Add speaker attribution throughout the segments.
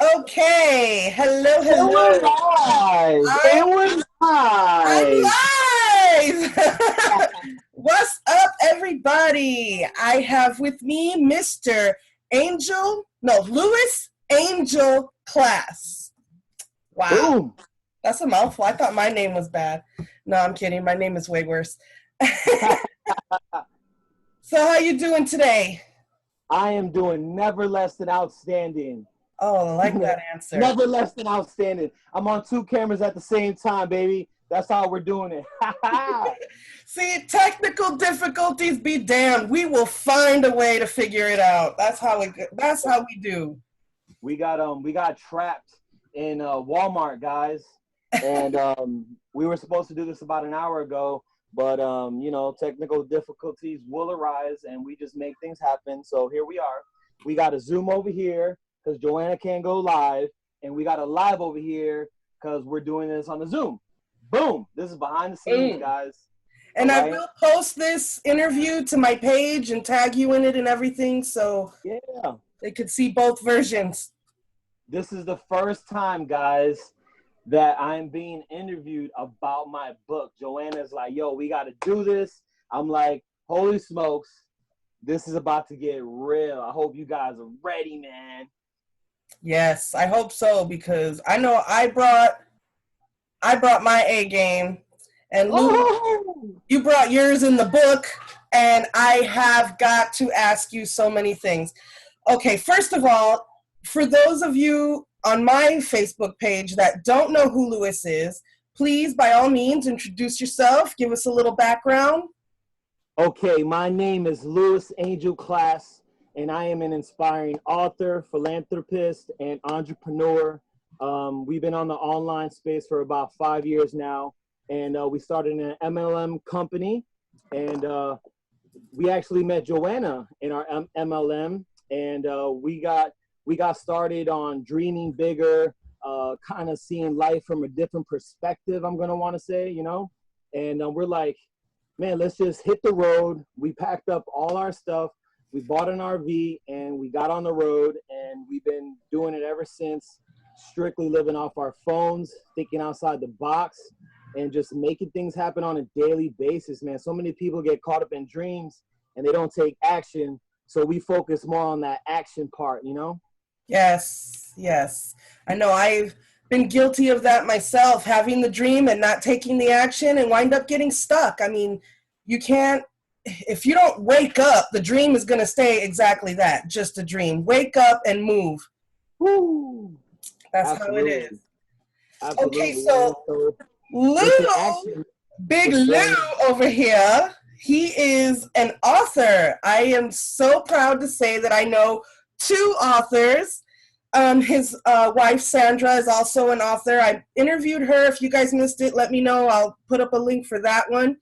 Speaker 1: Okay. Hello,
Speaker 2: And we're
Speaker 1: hello.
Speaker 2: live.
Speaker 1: I'm
Speaker 2: And we're
Speaker 1: I'm
Speaker 2: live.
Speaker 1: live. What's up, everybody? I have with me Mr. Louis Angel Class. Wow,
Speaker 2: Boom.
Speaker 1: that's a mouthful. I thought my name was bad. No, I'm kidding. My name is way worse. So, how you doing today?
Speaker 2: I am doing never less than outstanding.
Speaker 1: Oh, I like that answer.
Speaker 2: Never less than outstanding. I'm on two cameras at the same time, baby. That's how we're doing it.
Speaker 1: See, technical difficulties be damned. We will find a way to figure it out. That's how we do.
Speaker 2: We got trapped in Walmart, guys. And we were supposed to do this about an hour ago, but technical difficulties will arise and we just make things happen. So here we are. We got a Zoom over here because Joanna can't go live, and we got a live over here because we're doing this on the Zoom. Boom. This is behind the scenes,
Speaker 1: Mm.
Speaker 2: guys. All
Speaker 1: And I
Speaker 2: right.
Speaker 1: will post this interview to my page and tag you in it and everything so
Speaker 2: Yeah.
Speaker 1: they could see both versions.
Speaker 2: This is the first time, guys, that I'm being interviewed about my book. Joanna's like, yo, we got to do this. I'm like, holy smokes, this is about to get real. I hope you guys are ready, man.
Speaker 1: Yes, I hope so because I know I brought my A game and Lou,
Speaker 2: Oh,
Speaker 1: you brought yours in the book and I have got to ask you so many things. Okay, first of all, for those of you on my Facebook page that don't know who Lewis is, please, by all means, introduce yourself, give us a little background.
Speaker 2: okay, my name is Louis Angel Class, and I am an inspiring author, philanthropist, and entrepreneur. We've been on the online space for about 5 years now, and we started an MLM company, and we actually met Joanna in our MLM, and we got started on dreaming bigger, kind of seeing life from a different perspective. I'm gonna want to say, and we're like, man, let's just hit the road. We packed up all our stuff. We bought an RV and we got on the road, and we've been doing it ever since. Strictly living off our phones, thinking outside the box, and just making things happen on a daily basis, man. So many people get caught up in dreams and they don't take action. So we focus more on that action part.
Speaker 1: Yes, yes. I know I've been guilty of that myself, having the dream and not taking the action and wind up getting stuck. I mean, you can't, if you don't wake up, the dream is going to stay exactly that, just a dream. Wake up and move.
Speaker 2: Woo!
Speaker 1: That's how it
Speaker 2: Absolutely.
Speaker 1: is. Okay,
Speaker 2: Absolutely.
Speaker 1: so
Speaker 2: And so
Speaker 1: Lou,
Speaker 2: with the action,
Speaker 1: Big
Speaker 2: go
Speaker 1: Lou
Speaker 2: ahead.
Speaker 1: over here, he is an author. I am so proud to say that I know two authors. His wife Sandra is also an author. I interviewed her. If you guys missed it, let me know. I'll put up a link for that one.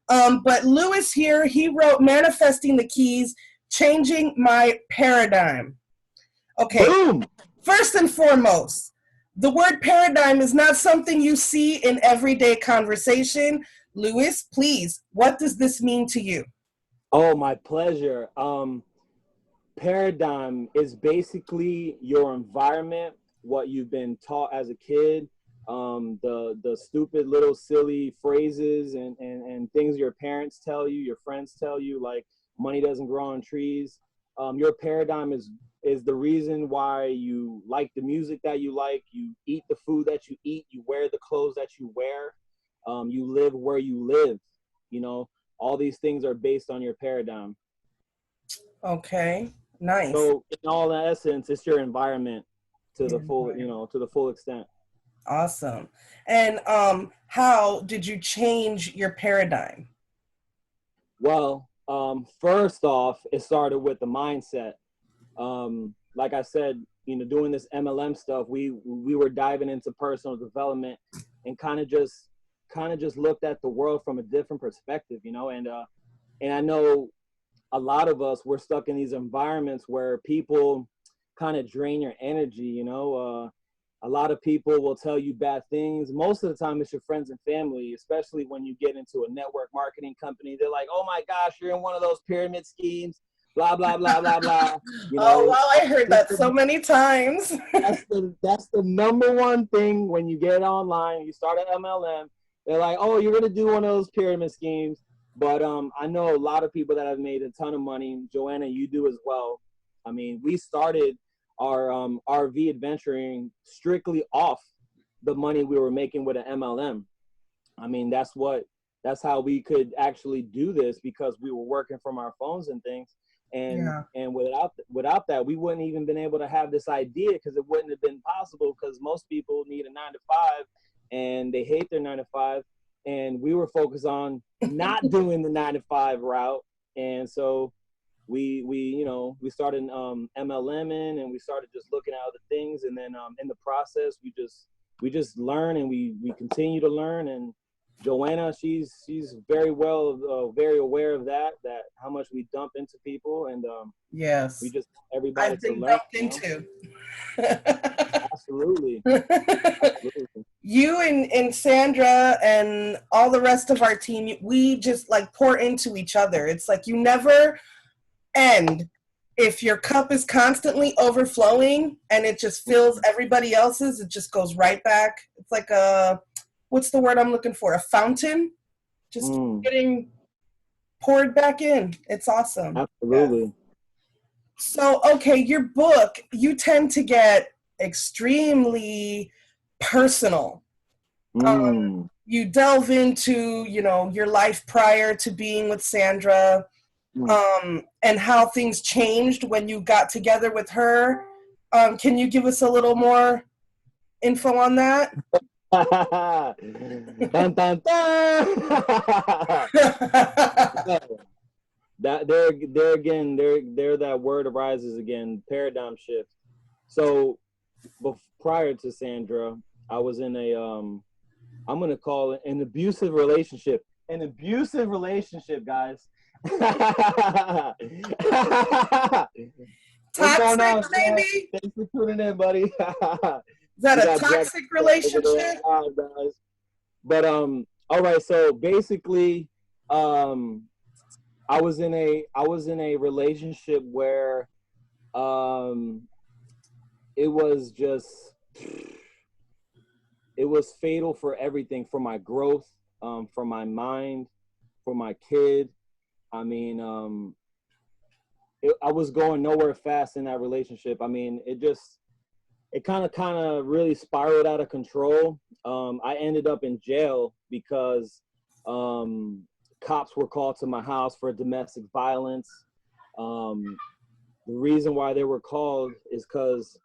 Speaker 1: But Lewis here, he wrote Manifesting the Keys, Changing My Paradigm. Okay,
Speaker 2: Boom!
Speaker 1: first and foremost, the word paradigm is not something you see in everyday conversation. Lewis, please, what does this mean to you?
Speaker 2: Oh, my pleasure. Paradigm is basically your environment, what you've been taught as a kid, the stupid little silly phrases and things your parents tell you, your friends tell you, like money doesn't grow on trees. Your paradigm is the reason why you like the music that you like, you eat the food that you eat, you wear the clothes that you wear, you live where you live. You know, all these things are based on your paradigm.
Speaker 1: Okay, nice.
Speaker 2: So in all essence, it's your environment to
Speaker 1: Your
Speaker 2: the full,
Speaker 1: environment.
Speaker 2: to the full extent.
Speaker 1: Awesome. And how did you change your paradigm?
Speaker 2: Well, first off, it started with the mindset. Like I said, doing this MLM stuff, we were diving into personal development and kind of just looked at the world from a different perspective, and I know a lot of us we're stuck in these environments where people kind of drain your energy. A lot of people will tell you bad things. Most of the time it's your friends and family, especially when you get into a network marketing company. They're like, oh my gosh, you're in one of those pyramid schemes. blah, blah, blah, blah, blah. You
Speaker 1: Oh,
Speaker 2: know,
Speaker 1: wow, I heard that so many times.
Speaker 2: that's the number one thing when you get online, you start an MLM. They're like, oh, you're gonna do one of those pyramid schemes. But I know a lot of people that have made a ton of money. Joanna, you do as well. I mean, we started our RV adventuring strictly off the money we were making with an MLM. I mean, that's how we could actually do this, because we were working from our phones and things. And
Speaker 1: Yeah.
Speaker 2: and without that, we wouldn't even been able to have this idea, because it wouldn't have been possible, because most people need a 9 to 5 and they hate their 9 to 5. And we were focused on not doing the 9 to 5 route. And so we started MLMing, and we started just looking at other things. And then in the process, we just learn, and we continue to learn. And Joanna, she's very very aware of that how much we dump into people. And
Speaker 1: Yes.
Speaker 2: we just want everybody
Speaker 1: I've
Speaker 2: to
Speaker 1: been
Speaker 2: learn.
Speaker 1: dumped into.
Speaker 2: Absolutely. Absolutely.
Speaker 1: You and Sandra and all the rest of our team, we just like pour into each other. It's like you never end. If your cup is constantly overflowing and it just fills everybody else's, it just goes right back. It's like what's the word I'm looking for? A fountain, just getting poured back in. It's awesome.
Speaker 2: Absolutely.
Speaker 1: Yeah. So, okay, your book, you tend to get extremely personal. You delve into, your life prior to being with Sandra, and how things changed when you got together with her. Can you give us a little more info on that?
Speaker 2: Dun, dun, dun. That there again, there that word arises again, paradigm shift. So prior to Sandra, I was in a I'm gonna call it an abusive relationship. An abusive relationship, guys.
Speaker 1: Toxic, maybe?
Speaker 2: Thanks for tuning in, buddy.
Speaker 1: Is that a toxic relationship?
Speaker 2: Guys. But all right, so basically I was in a relationship where it was fatal for everything, for my growth, for my mind, for my kid. I mean, I was going nowhere fast in that relationship. I mean, it kind of really spiraled out of control. I ended up in jail because cops were called to my house for domestic violence. The reason why they were called is because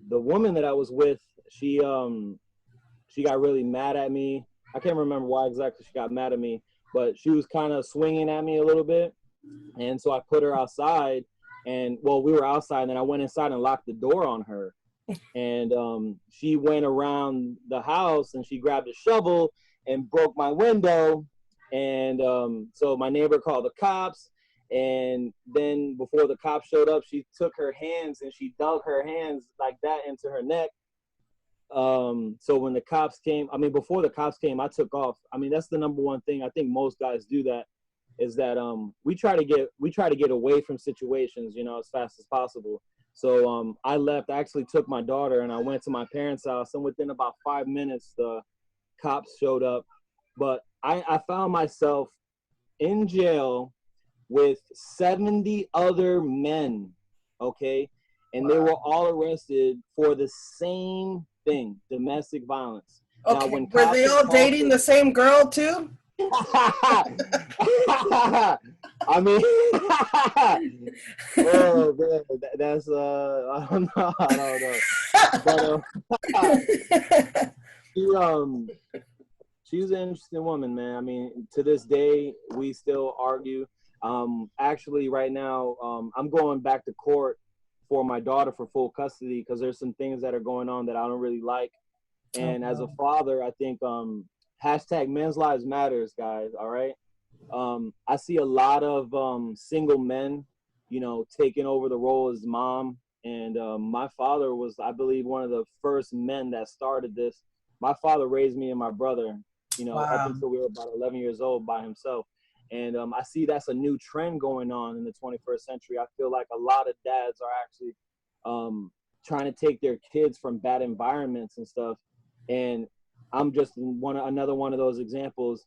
Speaker 2: the woman that I was with, she got really mad at me. I can't remember why exactly she got mad at me, but she was kind of swinging at me a little bit. And so I put her outside, and we were outside, and then I went inside and locked the door on her. And she went around the house and she grabbed a shovel and broke my window. And so my neighbor called the cops. And then before the cops showed up, she took her hands and she dug her hands like that into her neck. So when the cops came, before the cops came, I took off. I mean, that's the number one thing. I think most guys do that, is that we try to get away from situations, as fast as possible. So I left. I actually took my daughter and I went to my parents' house, and within about 5 minutes, the cops showed up. But I found myself in jail with 70 other men, okay? And they were all arrested for the same thing, domestic violence.
Speaker 1: Okay, now, were they all dating the same girl too?
Speaker 2: I mean, oh man, that's I don't know. But she was an interesting woman, man. I mean, to this day, we still argue. Actually, right now, I'm going back to court for my daughter for full custody because there's some things that are going on that I don't really like. And as a father, I think hashtag men's lives matters, guys. All right. I see a lot of single men, taking over the role as mom. And my father was, I believe, one of the first men that started this. My father raised me and my brother, up until we were about 11 years old by himself. And I see that's a new trend going on in the 21st century. I feel like a lot of dads are actually trying to take their kids from bad environments and stuff. And I'm just another one of those examples.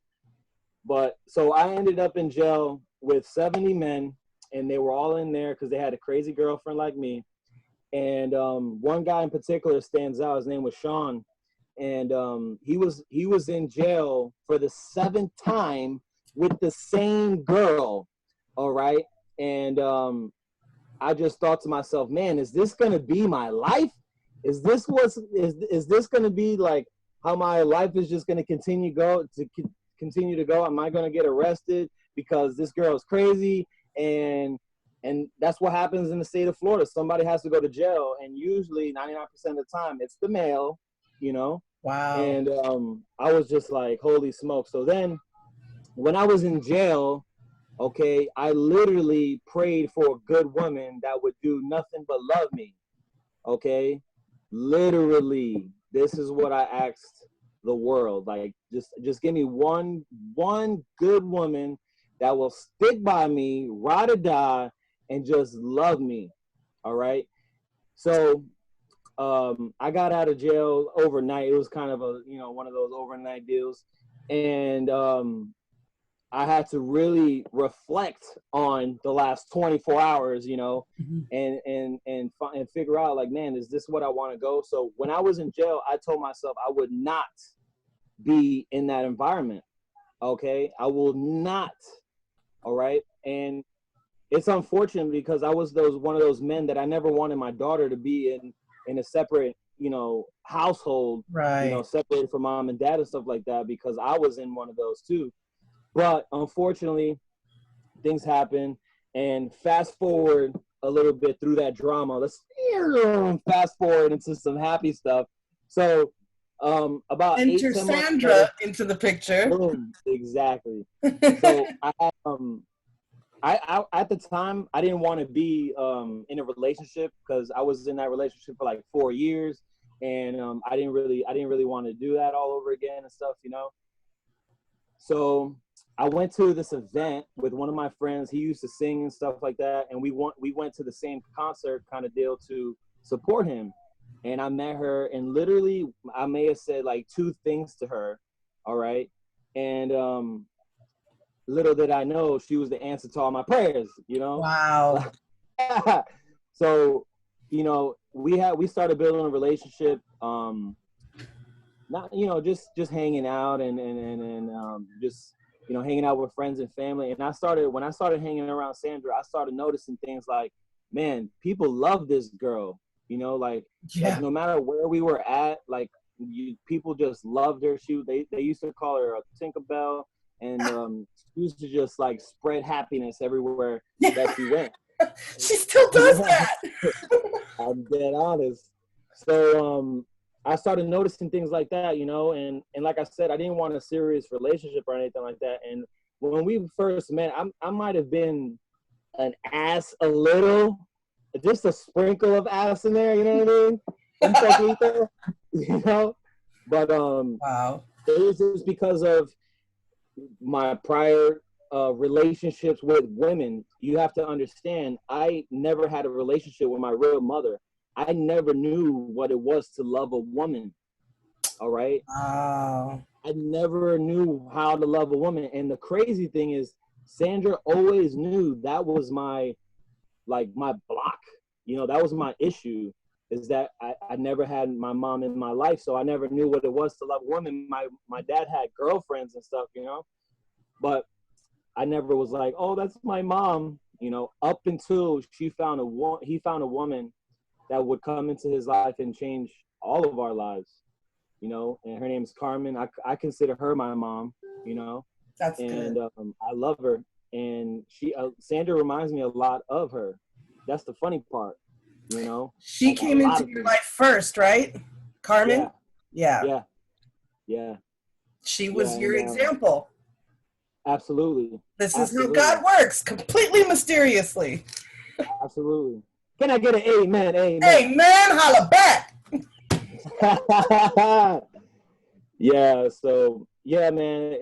Speaker 2: But so I ended up in jail with 70 men, and they were all in there because they had a crazy girlfriend like me. And one guy in particular stands out. His name was Sean, and he was in jail for the 7th time with the same girl. All right, and I just thought to myself, man, is this gonna be my life? Is this gonna be like how my life is just gonna continue to go? Am I gonna get arrested because this girl is crazy? And that's what happens in the state of Florida. Somebody has to go to jail, and usually 99% of the time it's the male, you know.
Speaker 1: Wow.
Speaker 2: And I was just like, holy smoke. So then when I was in jail, okay, I literally prayed for a good woman that would do nothing but love me. Okay, literally, this is what I asked the world. Like, just give me one good woman that will stick by me, ride or die, and just love me. All right. So I got out of jail overnight. It was kind of one of those overnight deals. And I had to really reflect on the last 24 hours,
Speaker 1: Mm-hmm.
Speaker 2: and figure out, like, man, is this what I want to go? So when I was in jail, I told myself I would not be in that environment. Okay. I will not. All right. And it's unfortunate because I was one of those men that I never wanted my daughter to be in a separate, household,
Speaker 1: Right.
Speaker 2: separated from mom and dad and stuff like that, because I was in one of those too. But unfortunately, things happen. And fast forward a little bit through that drama. Let's fast forward into some happy stuff. So about
Speaker 1: Enter
Speaker 2: 8-10 months
Speaker 1: Sandra
Speaker 2: later,
Speaker 1: into the picture.
Speaker 2: boom, exactly. So I at the time I didn't want to be in a relationship because I was in that relationship for like 4 years, and I didn't really want to do that all over again and stuff, So I went to this event with one of my friends. He used to sing and stuff like that, and we went to the same concert kind of deal to support him. And I met her, and literally I may have said like 2 things to her, all right? And little did I know she was the answer to all my prayers,
Speaker 1: Wow.
Speaker 2: So, we started building a relationship, not, just hanging out and just, hanging out with friends and family. And when I started hanging around Sandra, I started noticing things like, man, people love this girl, like no matter where we were at, like people just loved her. They used to call her a Tinkerbell. And she used to just like spread happiness everywhere that she went.
Speaker 1: She still does that.
Speaker 2: I'm dead honest. So I started noticing things like that, and like I said, I didn't want a serious relationship or anything like that. And when we first met, I might have been an ass a little, just a sprinkle of ass in there, you know what I mean? But
Speaker 1: Wow.
Speaker 2: it was just because of my prior relationships with women. You have to understand, I never had a relationship with my real mother. I never knew what it was to love a woman. All right.
Speaker 1: Wow.
Speaker 2: I never knew how to love a woman. And the crazy thing is, Sandra always knew that was my block. That was my issue, is that I never had my mom in my life. So I never knew what it was to love a woman. My dad had girlfriends and stuff, but I never was like, oh, that's my mom, up until he found a woman that would come into his life and change all of our lives, and her name's Carmen. I consider her my mom,
Speaker 1: That's
Speaker 2: and
Speaker 1: good.
Speaker 2: I love her. And Sandra reminds me a lot of her. That's the funny part,
Speaker 1: She came into your life first, right? Carmen? Yeah.
Speaker 2: Yeah.
Speaker 1: She was
Speaker 2: Yeah,
Speaker 1: your example.
Speaker 2: Absolutely.
Speaker 1: This is
Speaker 2: Absolutely.
Speaker 1: how God works, completely mysteriously.
Speaker 2: Absolutely. Can I get an amen? Amen.
Speaker 1: Amen. Holla back.
Speaker 2: Yeah. So yeah, man.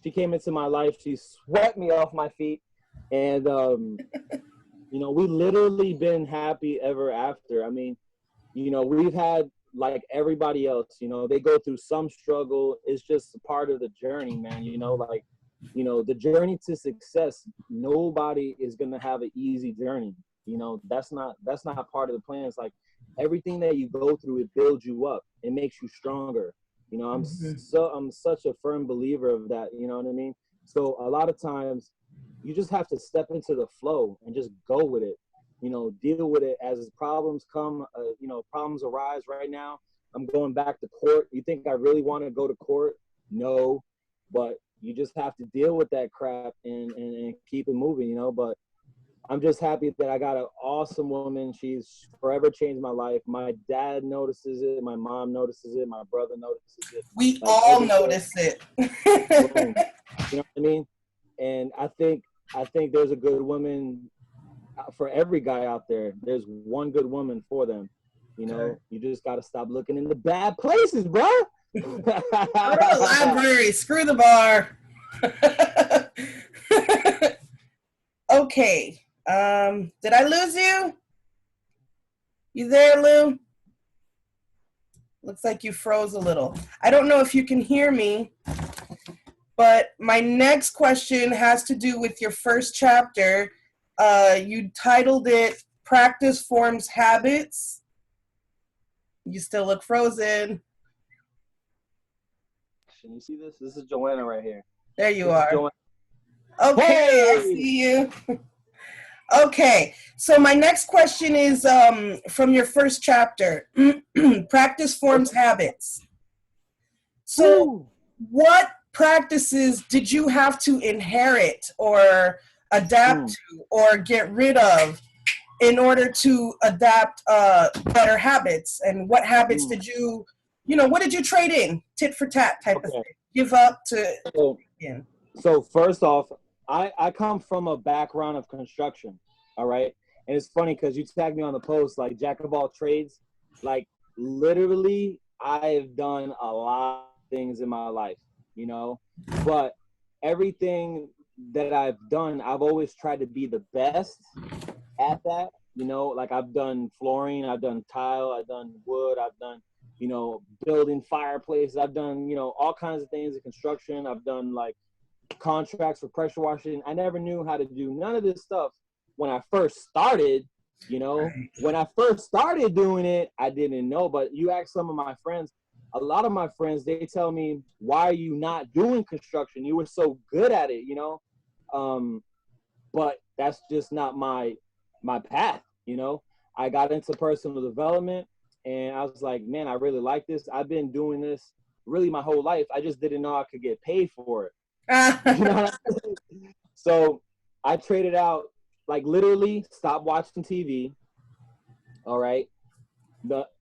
Speaker 2: She came into my life. She swept me off my feet, and you know, we literally been happy ever after. I mean, you know, we've had like everybody else. You know, they go through some struggle. It's just a part of the journey, man. You know, like, you know, the journey to success. Nobody is gonna have an easy journey. You know, that's not part of the plan. It's like everything that you go through, it builds you up. It makes you stronger. You know, I'm such a firm believer of that. You know what I mean? So a lot of times, you just have to step into the flow and just go with it. You know, deal with it as problems come. You know, problems arise. Right now, I'm going back to court. You think I really want to go to court? No, but you just have to deal with that crap and keep it moving. You know, but I'm just happy that I got an awesome woman. She's forever changed my life. My dad notices it. My mom notices it. My brother notices it.
Speaker 1: We
Speaker 2: Like,
Speaker 1: all notice it.
Speaker 2: boom. You know what I mean? And I think there's a good woman for every guy out there. There's one good woman for them. You know, you just got to stop looking in the bad places, bro.
Speaker 1: Go to the library. Screw the bar. Okay. Did I lose you? You there, Lou? Looks like you froze a little. I don't know if you can hear me, but my next question has to do with your first chapter. You titled it Practice Forms Habits. You still look frozen.
Speaker 2: Can you see this? This is Joanna right here.
Speaker 1: There you are.
Speaker 2: Joanna.
Speaker 1: Okay,
Speaker 2: Hey!
Speaker 1: I see you. Okay, so my next question is from your first chapter, Practice Forms Habits. So
Speaker 2: Woo!
Speaker 1: what practices did you have to inherit or adapt to or get rid of in order to adapt better habits? And what habits did you know, what did you trade in? Tit for tat type of thing. Give up to begin.
Speaker 2: So first off, I come from a background of construction, all right? And it's funny because you tagged me on the post, like, jack of all trades. Like, literally, I've done a lot of things in my life, you know? But everything that I've done, I've always tried to be the best at that, you know? Like, I've done flooring, I've done tile, I've done wood, I've done, you know, building fireplaces. I've done, you know, all kinds of things in construction. I've done, like, contracts for pressure washing. I never knew how to do none of this stuff when I first started, you know.
Speaker 1: Right.
Speaker 2: When I first started doing it, I didn't know. But you ask some of my friends, a lot of my friends, they tell me, why are you not doing construction? You were so good at it, you know. But that's just not my path, you know. I got into personal development and I was like, man, I really like this. I've been doing this really my whole life. I just didn't know I could get paid for it. You know what I mean? So I traded out, like, literally stop watching TV. All right.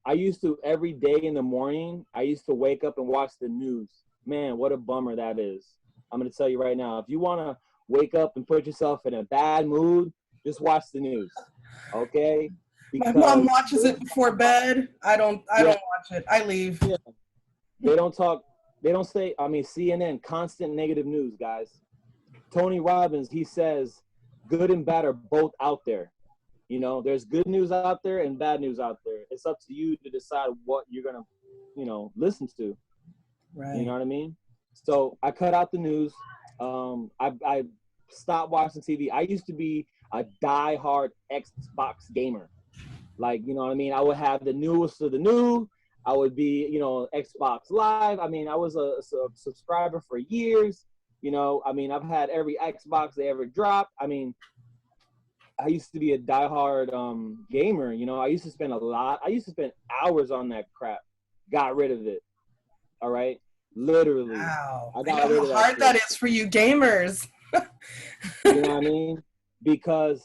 Speaker 2: I used to, every day in the morning, I used to wake up and watch the news. Man, what a bummer that is. I'm going to tell you right now, if you want to wake up and put yourself in a bad mood, just watch the news. Okay?
Speaker 1: My mom watches it before bed. I don't watch it. I leave.
Speaker 2: Yeah. They don't say, I mean, CNN, constant negative news, guys. Tony Robbins, he says, good and bad are both out there. You know, there's good news out there and bad news out there. It's up to you to decide what you're going to, you know, listen to.
Speaker 1: Right.
Speaker 2: You know what I mean? So I cut out the news. I stopped watching TV. I used to be a diehard Xbox gamer. Like, you know what I mean? I would have the newest of the new. I would be, you know, Xbox Live. I mean, I was a subscriber for years. You know, I mean, I've had every Xbox they ever dropped. I mean, I used to be a diehard gamer. You know, I used to spend hours on that crap. Got rid of it. All right? Literally.
Speaker 1: Wow.
Speaker 2: I got rid of that.
Speaker 1: How hard that is for you gamers.
Speaker 2: You know what I mean? Because,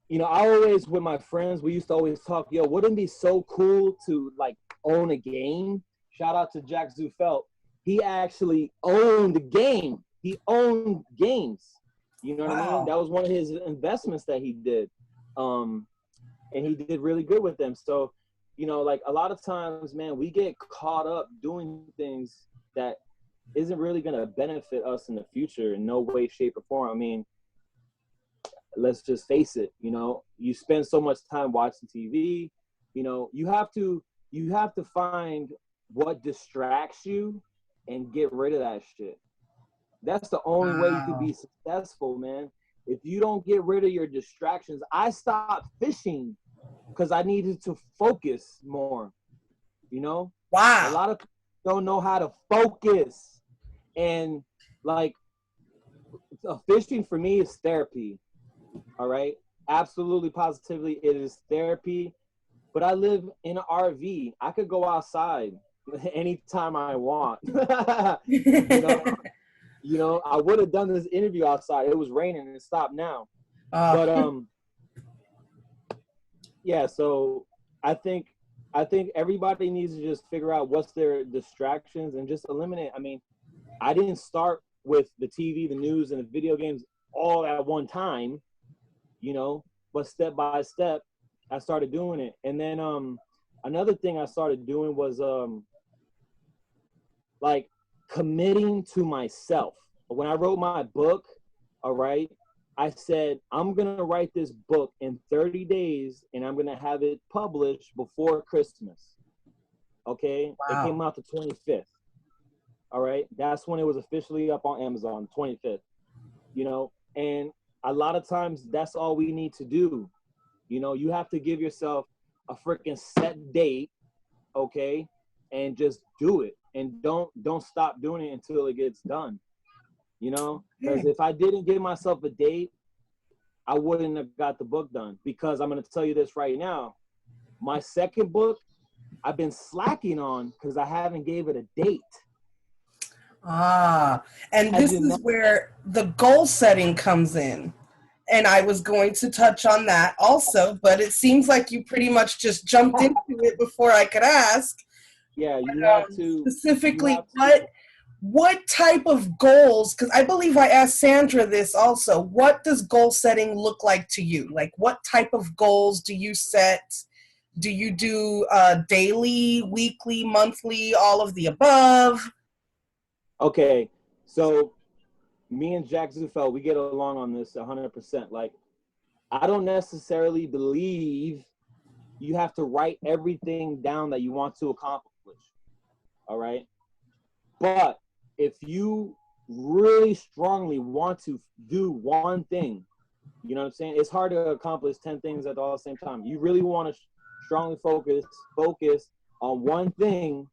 Speaker 2: you know, I always, with my friends, we used to always talk, yo, wouldn't it be so cool to, like, own a game? Shout out to Jack Zufelt. He actually owned the game. He owned games. You know what I mean? That was one of his investments that he did. And he did really good with them. So, you know, like, a lot of times, man, we get caught up doing things that isn't really going to benefit us in the future in no way, shape, or form. I mean, let's just face it, you know, you spend so much time watching TV, you know, you have to find what distracts you and get rid of that shit. That's the only way you could
Speaker 1: Wow.
Speaker 2: be successful, man. If you don't get rid of your distractions, I stopped fishing because I needed to focus more, you know? A
Speaker 1: Wow.
Speaker 2: lot of people don't know how to focus. And like fishing for me is therapy. All right. Absolutely, positively, it is therapy. But I live in an RV. I could go outside anytime I want. you know, I would have done this interview outside. It was raining and it stopped now.
Speaker 1: Oh,
Speaker 2: But yeah. So I think I think everybody needs to just figure out what's their distractions and just eliminate. I mean, I didn't start with the TV, the news, and the video games all at one time, you know, but step by step, I started doing it. And then another thing I started doing was like committing to myself. When I wrote my book, all right, I said, I'm going to write this book in 30 days and I'm going to have it published before Christmas. Okay. It
Speaker 1: wow.
Speaker 2: came out the 25th. All right. That's when it was officially up on Amazon, 25th, you know, and a lot of times that's all we need to do. You know, you have to give yourself a freaking set date, okay, and just do it, and don't stop doing it until it gets done. You know, because
Speaker 1: Okay.
Speaker 2: if I didn't give myself a date, I wouldn't have got the book done. Because I'm going to tell you this right now, my second book, I've been slacking on because I haven't gave it a date.
Speaker 1: Ah, and
Speaker 2: I
Speaker 1: this
Speaker 2: did
Speaker 1: is
Speaker 2: not.
Speaker 1: where the goal setting comes in. And I was going to touch on that also, but it seems like you pretty much just jumped into it before I could ask.
Speaker 2: Yeah, you have to. You
Speaker 1: Specifically,
Speaker 2: have to.
Speaker 1: what type of goals? Because I believe I asked Sandra this also. What does goal setting look like to you? Like, what type of goals do you set? Do you do daily, weekly, monthly, all of the above?
Speaker 2: Okay, so me and Jack Zufel, we get along on this 100%. Like, I don't necessarily believe you have to write everything down that you want to accomplish. All right. But if you really strongly want to do one thing, you know what I'm saying? It's hard to accomplish 10 things at all the same time. You really want to strongly focus on one thing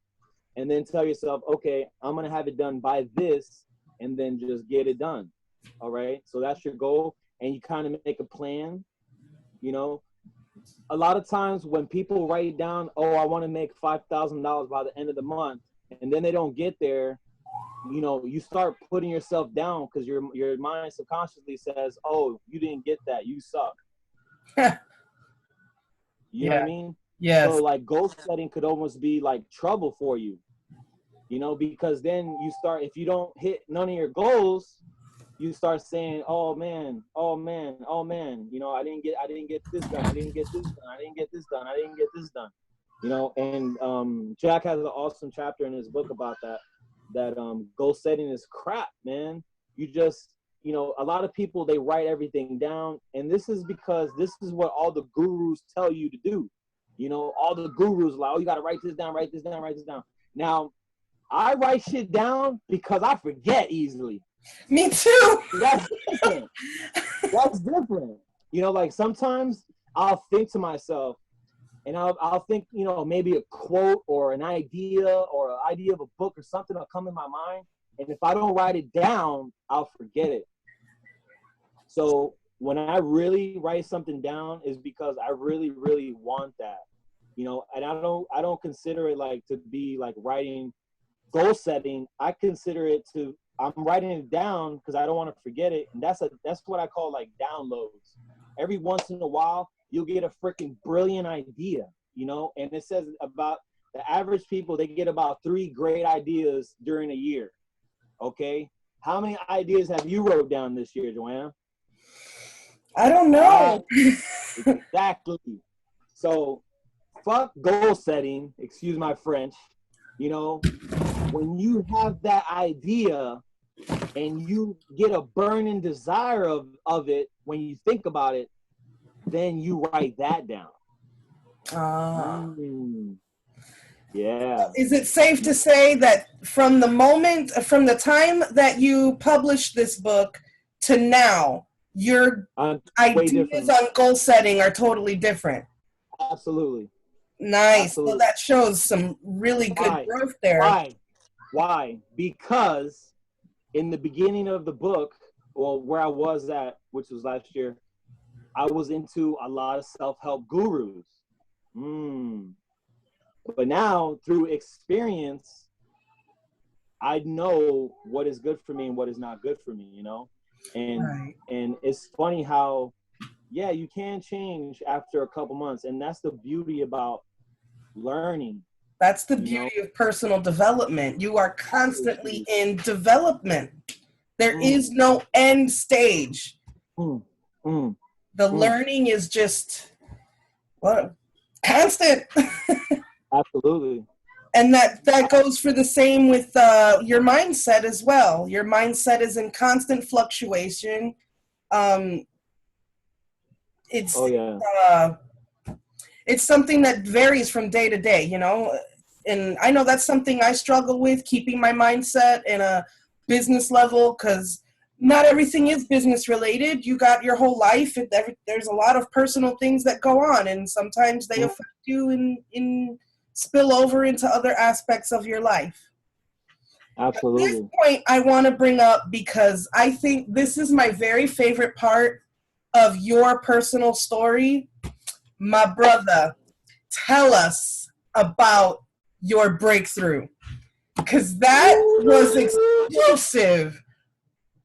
Speaker 2: and then tell yourself, okay, I'm going to have it done by this and then just get it done. All right. So that's your goal. And you kind of make a plan, you know. A lot of times when people write down, oh, I want to make $5,000 by the end of the month, and then they don't get there, you know, you start putting yourself down because your mind subconsciously says, oh, you didn't get that, you suck. You know what I
Speaker 1: Yeah.
Speaker 2: mean? So
Speaker 1: Yes.
Speaker 2: like goal setting could almost be like trouble for you, you know, because then you start, if you don't hit none of your goals, you start saying, oh man, oh man, oh man, you know, I didn't get this done, I didn't get this done, I didn't get this done, I didn't get this done, you know. And Jack has an awesome chapter in his book about that goal setting is crap, man. You just, you know, a lot of people, they write everything down, and this is because this is what all the gurus tell you to do. You know, all the gurus like, oh, you got to write this down, write this down, write this down. Now, I write shit down because I forget easily.
Speaker 1: Me too.
Speaker 2: That's different. That's different. You know, like sometimes I'll think to myself, and I'll think, you know, maybe a quote or an idea of a book or something will come in my mind. And if I don't write it down, I'll forget it. So when I really write something down is because I really, really want that, you know, and I don't consider it like to be like writing goal setting. I consider it to, I'm writing it down because I don't want to forget it. And that's what I call like downloads. Every once in a while, you'll get a freaking brilliant idea, you know, and it says about the average people, they get about 3 great ideas during a year. Okay. How many ideas have you wrote down this year, Joanna?
Speaker 1: I don't
Speaker 2: Ah,
Speaker 1: know.
Speaker 2: exactly. So fuck goal setting, excuse my French, you know, when you have that idea and you get a burning desire of it, when you think about it, then you write that down. Yeah.
Speaker 1: Is it safe to say that from the time that you published this book to now, your ideas on goal setting are totally different?
Speaker 2: Absolutely.
Speaker 1: Nice.
Speaker 2: Absolutely.
Speaker 1: So that shows some really good growth there.
Speaker 2: Why? Because in the beginning of the book, well, where I was at, which was last year, I was into a lot of self-help gurus. But now, through experience, I know what is good for me and what is not good for me, you know? And it's funny how, yeah, you can change after a couple months. And that's the beauty about learning.
Speaker 1: That's the beauty of personal development. You are constantly in development. There is no end stage. The learning is just constant.
Speaker 2: Absolutely.
Speaker 1: And that goes for the same with your mindset as well. Your mindset is in constant fluctuation. It's something that varies from day to day, you know. And I know that's something I struggle with, keeping my mindset in a business level, because not everything is business related. You got your whole life. There's a lot of personal things that go on, and sometimes they affect you in spill over into other aspects of your life.
Speaker 2: Absolutely.
Speaker 1: At this point, I want to bring up, because I think this is my very favorite part of your personal story. My brother, tell us about your breakthrough, because that was explosive.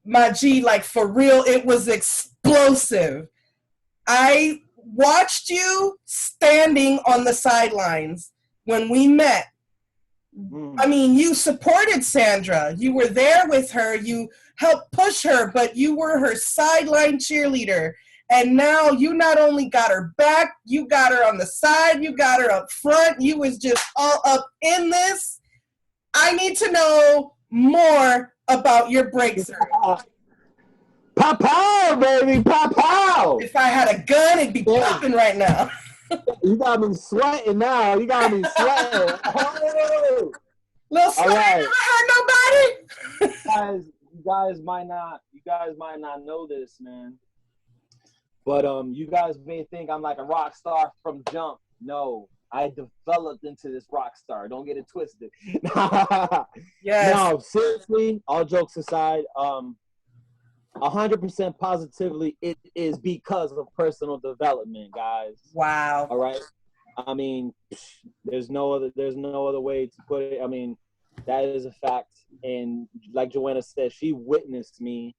Speaker 1: My G, like for real, it was explosive. I watched you standing on the sidelines when we met. I mean, you supported Sandra. You were there with her. You helped push her, but you were her sideline cheerleader. And now you not only got her back, you got her on the side, you got her up front. You was just all up in this. I need to know more about your breakthrough.
Speaker 2: Pow, baby, pow.
Speaker 1: If I had a gun, it'd be popping right now.
Speaker 2: You got me sweating now. You got me sweating. Oh.
Speaker 1: Little sweat never hurt nobody.
Speaker 2: You guys might not know this, man. But you guys may think I'm like a rock star from jump. No, I developed into this rock star. Don't get it twisted.
Speaker 1: Yes.
Speaker 2: No, seriously, all jokes aside, 100% positively, it is because of personal development, guys.
Speaker 1: Wow.
Speaker 2: All right. I mean, there's no other way to put it. I mean, that is a fact. And like Joanna said, she witnessed me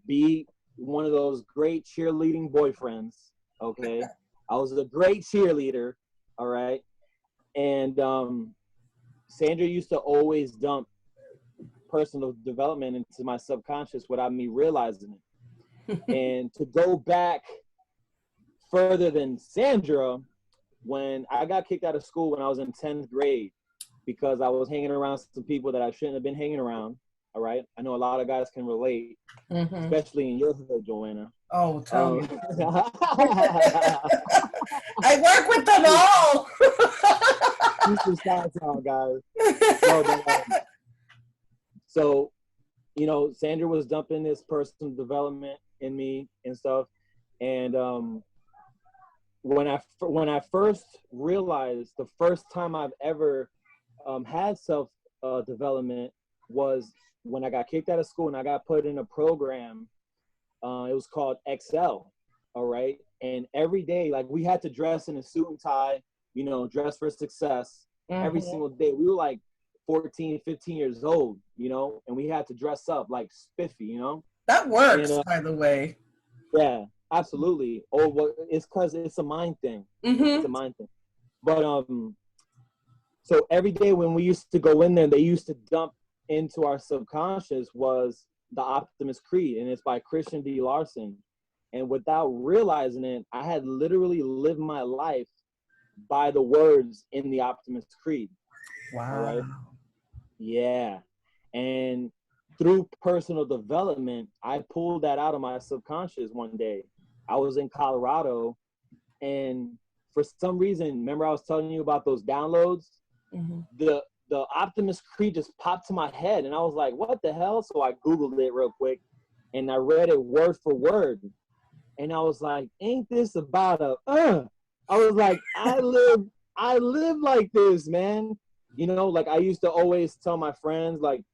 Speaker 2: be one of those great cheerleading boyfriends. Okay. I was a great cheerleader. All right. And Sandra used to always dump personal development into my subconscious without me realizing it. And to go back further than Sandra, when I got kicked out of school when I was in 10th grade because I was hanging around some people that I shouldn't have been hanging around. All right. I know a lot of guys can relate, especially in your hood, Joanna.
Speaker 1: Oh, tell me. I work with them all.
Speaker 2: Guys. So, you know, Sandra was dumping this personal development in me and stuff. And when I first realized, the first time I've ever had self development was when I got kicked out of school and I got put in a program. It was called Excel. All right. And every day, like, we had to dress in a suit and tie, you know, dress for success every single day. We were like 14, 15 years old, you know, and we had to dress up like spiffy, you know.
Speaker 1: That works, by the way.
Speaker 2: Yeah, absolutely. Oh, well, it's because it's a mind thing. It's a mind thing. But so every day when we used to go in there, they used to dump into our subconscious was the Optimist Creed, and it's by Christian D. Larson. And without realizing it, I had literally lived my life by the words in the Optimist Creed.
Speaker 1: Wow.
Speaker 2: Right? Yeah. And through personal development, I pulled that out of my subconscious one day. I was in Colorado, and for some reason, remember I was telling you about those downloads?
Speaker 1: Mhm.
Speaker 2: The Optimus Creed just popped to my head, and I was like, what the hell? So I Googled it real quick, and I read it word for word. And I was like, ain't this about I was like, I live like this, man. You know, like I used to always tell my friends, like,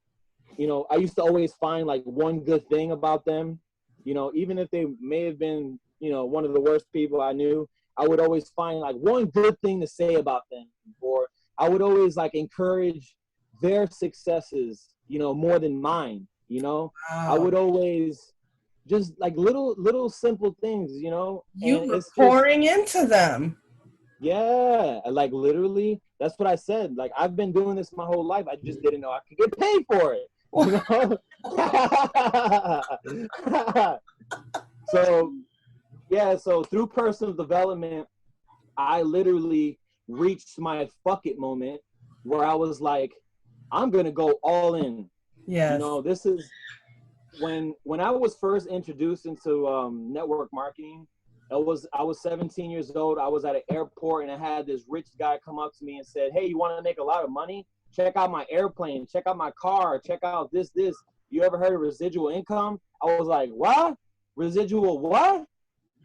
Speaker 2: you know, I used to always find like one good thing about them. You know, even if they may have been, you know, one of the worst people I knew, I would always find like one good thing to say about them. Or I would always like encourage their successes, you know, more than mine, you know. I
Speaker 1: Wow.
Speaker 2: would always just like little simple things, you know,
Speaker 1: You
Speaker 2: and
Speaker 1: were
Speaker 2: it's just,
Speaker 1: pouring into them.
Speaker 2: yeah, like literally, that's what I said. Like I've been doing this my whole life. I just didn't know I could get paid for it, you know. So yeah, so through personal development, I literally reached my fuck it moment where I was like, I'm gonna go all in. You
Speaker 1: Yes.
Speaker 2: know, this is when I was first introduced into network marketing. I was 17 years old. I was at an airport, and I had this rich guy come up to me and said, "Hey, you want to make a lot of money? Check out my airplane. Check out my car. Check out this. You ever heard of residual income?" I was like, "What? Residual what?"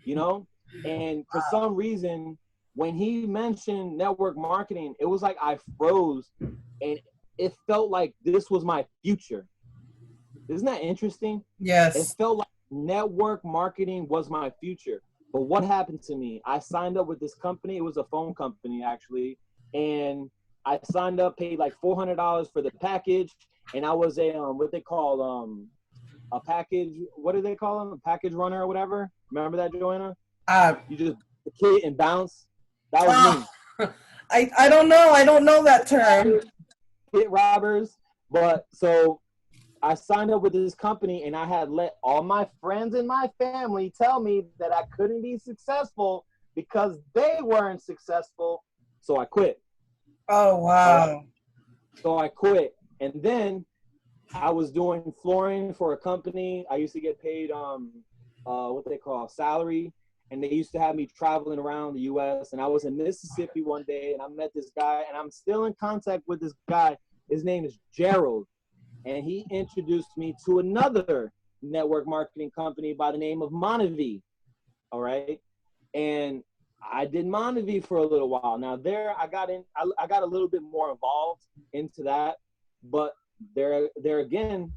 Speaker 2: You know. And for some reason, when he mentioned network marketing, it was like I froze, and it felt like this was my future. Isn't that interesting? It
Speaker 1: Yes.
Speaker 2: felt like network marketing was my future. But what happened to me? I signed up with this company. It was a phone company, actually. And I signed up, paid like $400 for the package. And I was a, what they call, a package, what do they call them? A package runner or whatever. Remember that, Joanna?
Speaker 1: Uh,
Speaker 2: You just hit and bounce. That was
Speaker 1: oh,
Speaker 2: me.
Speaker 1: I don't know. I don't know that term.
Speaker 2: Hit robbers. But so I signed up with this company, and I had let all my friends and my family tell me that I couldn't be successful because they weren't successful. So I quit.
Speaker 1: Oh,
Speaker 2: All right.
Speaker 1: wow.
Speaker 2: So I quit. And then I was doing flooring for a company. I used to get paid what they call salary. And they used to have me traveling around the US. And I was in Mississippi one day, and I met this guy, and I'm still in contact with this guy. His name is Gerald. And he introduced me to another network marketing company by the name of Monavie. All right. And I did Monavie for a little while. Now there I got a little bit more involved into that, but there again,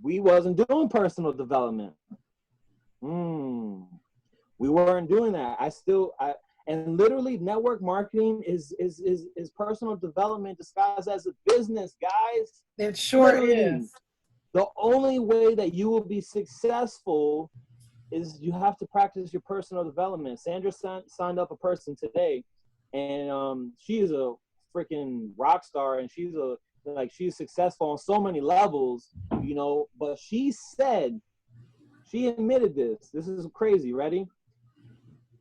Speaker 2: we wasn't doing personal development. We weren't doing that. And literally network marketing is personal development disguised as a business, guys.
Speaker 1: It sure
Speaker 2: Literally.
Speaker 1: is.
Speaker 2: The only way that you will be successful is you have to practice your personal development. Sandra signed up a person today, and she is a freaking rock star, and she's successful on so many levels, you know. But she said, she admitted this. This is crazy. Ready?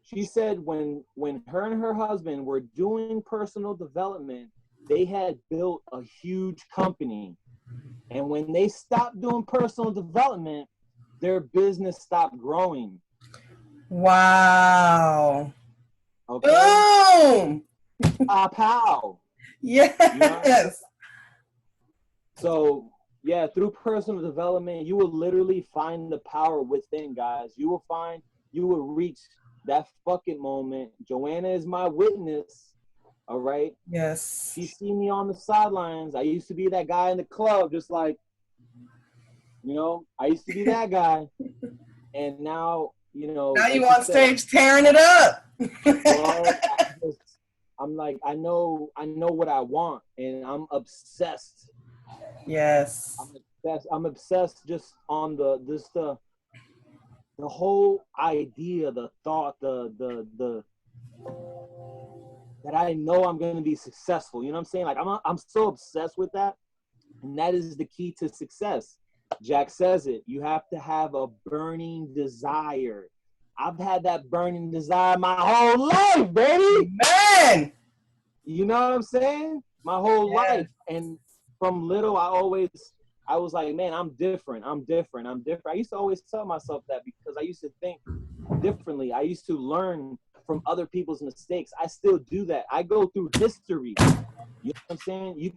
Speaker 2: She said when her and her husband were doing personal development, they had built a huge company. And when they stopped doing personal development, their business stopped growing.
Speaker 1: Wow.
Speaker 2: Okay?
Speaker 1: Boom.
Speaker 2: Pow.
Speaker 1: Yes.
Speaker 2: You know? So, yeah, through personal development, you will literally find the power within, guys. You will reach that fucking moment. Joanna is my witness. All right?
Speaker 1: Yes.
Speaker 2: She seen me on the sidelines. I used to be that guy in the club, just like, you know, I used to be that guy. And now, you know,
Speaker 1: Now
Speaker 2: like
Speaker 1: you
Speaker 2: she
Speaker 1: on
Speaker 2: said,
Speaker 1: stage tearing it up.
Speaker 2: well, I'm like, I know what I want, and I'm obsessed.
Speaker 1: Yes.
Speaker 2: I'm obsessed just on the whole idea, the thought, the that I know I'm going to be successful. You know what I'm saying? Like I'm so obsessed with that, and that is the key to success. Jack says it. You have to have a burning desire. I've had that burning desire my whole life, baby.
Speaker 1: Man.
Speaker 2: You know what I'm saying? My whole
Speaker 1: Yes.
Speaker 2: life. And from little, I was like, man, I'm different. I used to always tell myself that because I used to think differently. I used to learn from other people's mistakes. I still do that. I go through history. You know what I'm saying?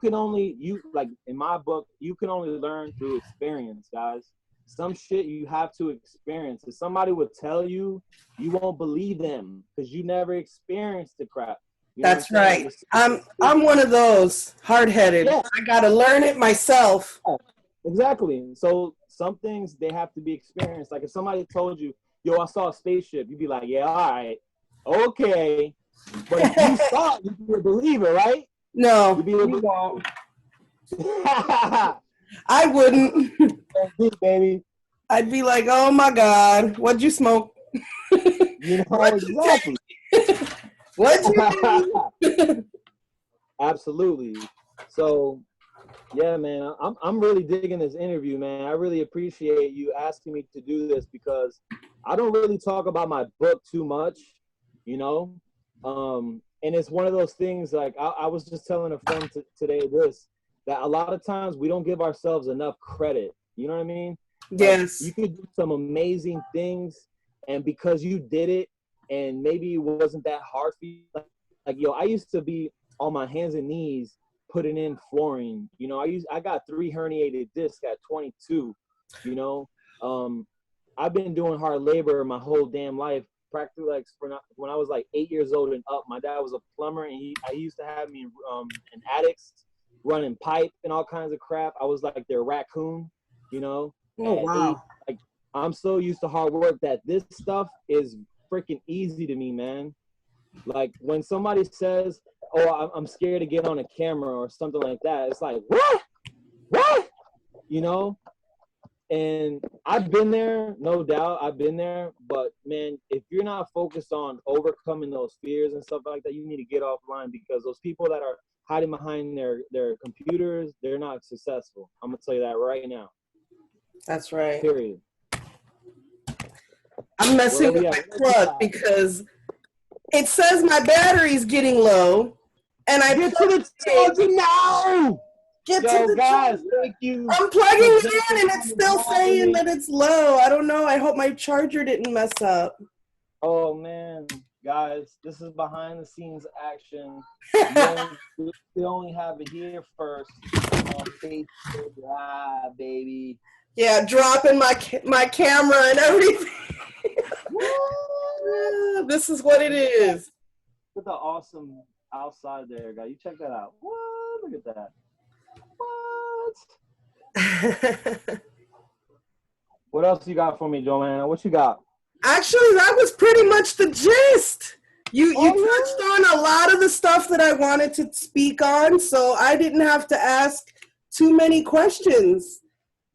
Speaker 2: Like in my book, you can only learn through experience, guys. Some shit you have to experience. If somebody would tell you, you won't believe them because you never experienced the crap. You know
Speaker 1: That's right. I'm one of those hard-headed.
Speaker 2: Yeah.
Speaker 1: I got to learn it myself.
Speaker 2: Exactly. So some things, they have to be experienced. Like if somebody told you, yo, I saw a spaceship, you'd be like, yeah, all right, okay. But if you saw it, you would believe it, right?
Speaker 1: No,
Speaker 2: You'd be
Speaker 1: you won't. I wouldn't.
Speaker 2: baby.
Speaker 1: I'd be like, oh my God, what'd you smoke?
Speaker 2: You know,
Speaker 1: What'd
Speaker 2: exactly.
Speaker 1: What'd you do?
Speaker 2: Absolutely. So, yeah, man, I'm really digging this interview, man. I really appreciate you asking me to do this because I don't really talk about my book too much, you know? And it's one of those things, like I was just telling a friend today that a lot of times we don't give ourselves enough credit. You know what I mean?
Speaker 1: Yes.
Speaker 2: Like, you could do some amazing things, and because you did it, and maybe it wasn't that hard for you, like yo, I used to be on my hands and knees putting in flooring. You know, I got 3 herniated discs at 22. You know, I've been doing hard labor my whole damn life. Practically, like when I was like 8 years old and up, my dad was a plumber, and he used to have me in attics running pipe and all kinds of crap. I was like their raccoon, you know.
Speaker 1: Oh, wow.
Speaker 2: Like I'm so used to hard work that this stuff is freaking easy to me, man. Like when somebody says, "Oh, I'm scared to get on a camera" or something like that, it's like, what? You know. And I've been there, no doubt. I've been there, but man, if you're not focused on overcoming those fears and stuff like that, you need to get offline because those people that are hiding behind their computers, they're not successful. I'm gonna tell you that right now.
Speaker 1: That's right.
Speaker 2: Period.
Speaker 1: I'm messing with my plug because it says my battery's getting low, and I
Speaker 2: get to the charger now.
Speaker 1: Get to the
Speaker 2: guys,
Speaker 1: charger.
Speaker 2: thank you.
Speaker 1: I'm plugging it in, and it's still saying that it's low. I don't know. I hope my charger didn't mess up.
Speaker 2: Oh man, guys, this is behind the scenes action. We only have it here first on Facebook Live, baby.
Speaker 1: Yeah, dropping my camera and everything. This is what it is.
Speaker 2: Look at the awesome outside there, guys. You check that out. What? Look at that. What? What else you got for me, Joanna? What you got?
Speaker 1: Actually, that was pretty much the gist. You touched on a lot of the stuff that I wanted to speak on, so I didn't have to ask too many questions.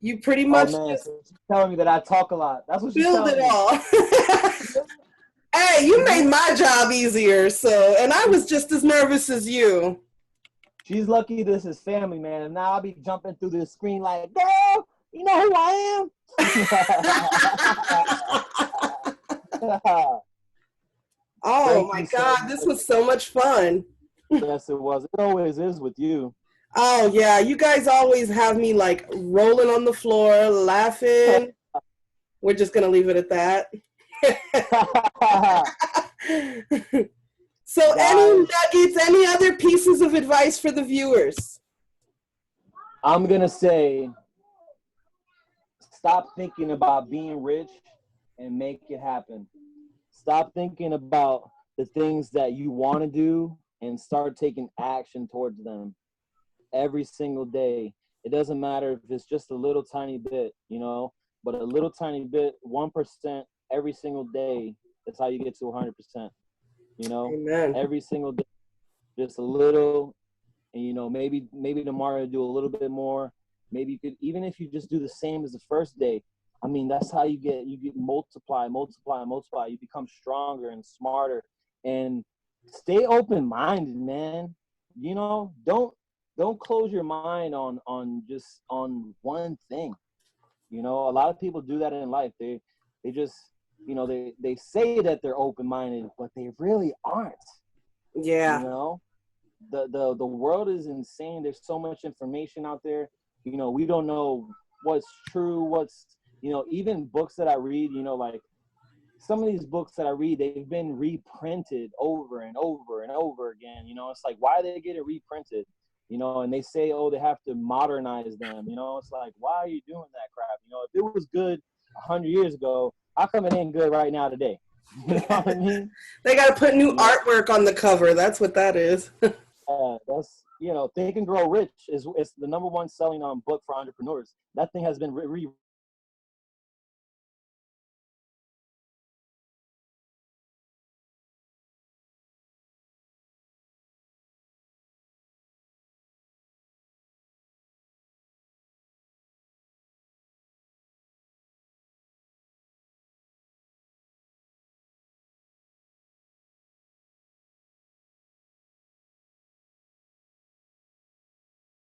Speaker 1: You pretty much
Speaker 2: just telling me that I talk a lot. That's what you
Speaker 1: filled it all. Hey, you made my job easier, so, and I was just as nervous as you.
Speaker 2: She's lucky this is family, man. And now I'll be jumping through the screen like, girl, you know who I am?
Speaker 1: Oh my God, this was so much fun.
Speaker 2: Yes, it was. It always is with you.
Speaker 1: Oh yeah, you guys always have me like rolling on the floor, laughing. We're just gonna leave it at that. So any nuggets, any other pieces of advice for the viewers?
Speaker 2: I'm gonna say, stop thinking about being rich and make it happen. Stop thinking about the things that you want to do and start taking action towards them every single day. It doesn't matter if it's just a little tiny bit, you know, but a little tiny bit, 1% every single day is how you get to 100%, you know.
Speaker 1: Amen.
Speaker 2: Every single day, just a little. And, you know, maybe tomorrow you do a little bit more. Maybe you could, even if you just do the same as the first day, I mean, that's how you get multiply. You become stronger and smarter, and stay open-minded, man. You know, don't close your mind on just on one thing. You know, a lot of people do that in life. They just, you know, they say that they're open-minded, but they really aren't.
Speaker 1: Yeah.
Speaker 2: You know, the world is insane. There's so much information out there. You know, we don't know what's true, what's, you know, even books that I read, you know, like some of these books that I read, they've been reprinted over and over and over again. You know, it's like, why are they getting reprinted? You know, and they say, oh, they have to modernize them. You know, it's like, why are you doing that crap? You know, if it was good 100 years ago, how come it ain't good right now today? You know what I mean?
Speaker 1: They got to put new
Speaker 2: You know,
Speaker 1: artwork on the cover. That's what that is.
Speaker 2: that's, you know, Think and Grow Rich is the number one selling book for entrepreneurs. That thing has been